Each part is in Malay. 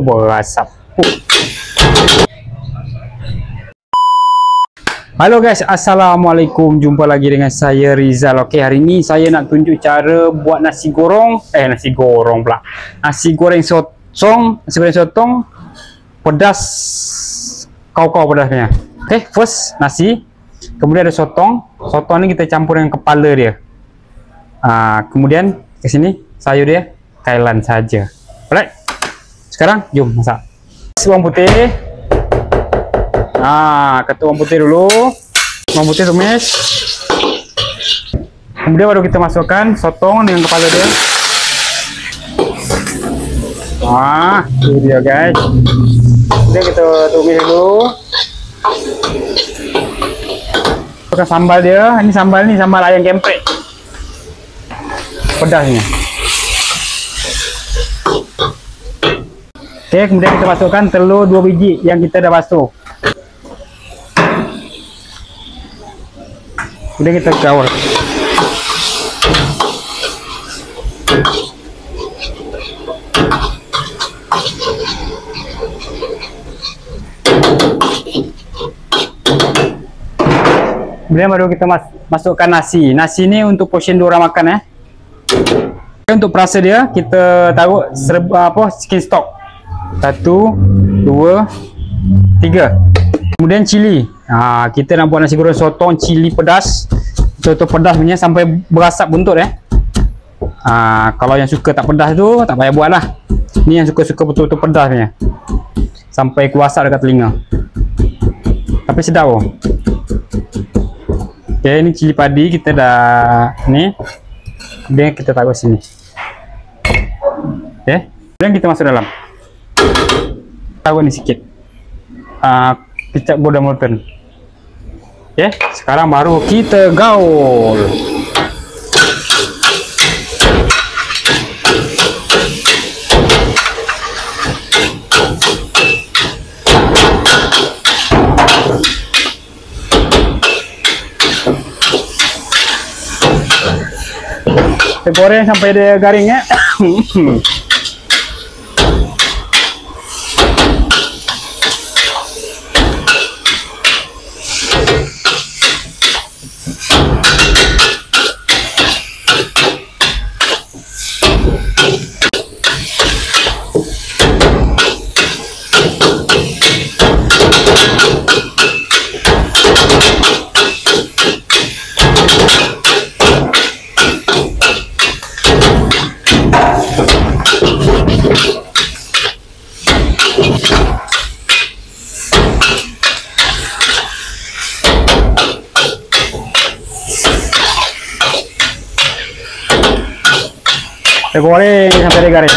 Berasap. Halo guys, assalamualaikum. Jumpa lagi dengan saya Rizal. Okey, hari ni saya nak tunjuk cara buat nasi goreng pula. Nasi goreng sotong pedas, kau pedasnya. Okey, first nasi, kemudian ada sotong. Sotong ni kita campur dengan kepala dia. Kemudian ke sini sayur dia kailan saja. Alright. Sekarang jom masak. Bawang putih. Ketuk bawang putih dulu. Bawang putih tumis. Kemudian baru kita masukkan sotong dengan kepala dia. Itu dia guys. Kemudian kita tumis dulu. Masukkan sambal dia. Ini sambal ayam geprek. Pedasnya. Oke, kemudian kita masukkan telur 2 biji yang kita dah basuh. Kemudian kita gaul. Kemudian baru kita masukkan nasi. Nasi ini untuk portion 2 orang makan ya. Untuk perasa dia kita taruh chicken stock. 1, 2, 3. Kemudian cili. Kita nak buat nasi goreng sotong cili pedas. Contoh pedas punya sampai berasap buntut Kalau yang suka tak pedas tu tak payah buat lah. Ni yang suka-suka betul-betul pedas punya, sampai kuasap dekat telinga. Tapi sedap oh. Okay, ini cili padi kita dah ni. Kemudian kita taruh sini. Okay. Kemudian kita masuk dalam. Taruh ni sikit. Kecap golden molten. Okay, sekarang baru kita gaul. Kita goreng sampai dia garing ya. Kita goreng sampai dia garing.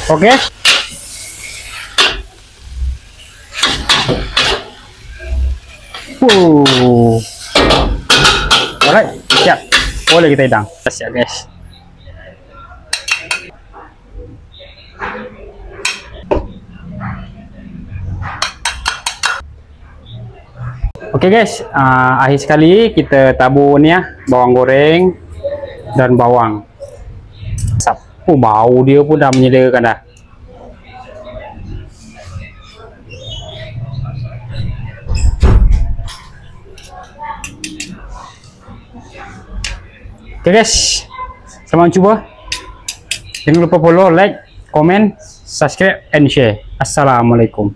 Oke. Alright, siap. Boleh kita hidang. Siap guys. Oke guys, akhir sekali kita tabur ni bawang goreng dan bawang. Bau dia pun dah menyederakan dah. Oke guys, selamat cuba. Jangan lupa follow, like, komen, subscribe, and share. Assalamualaikum.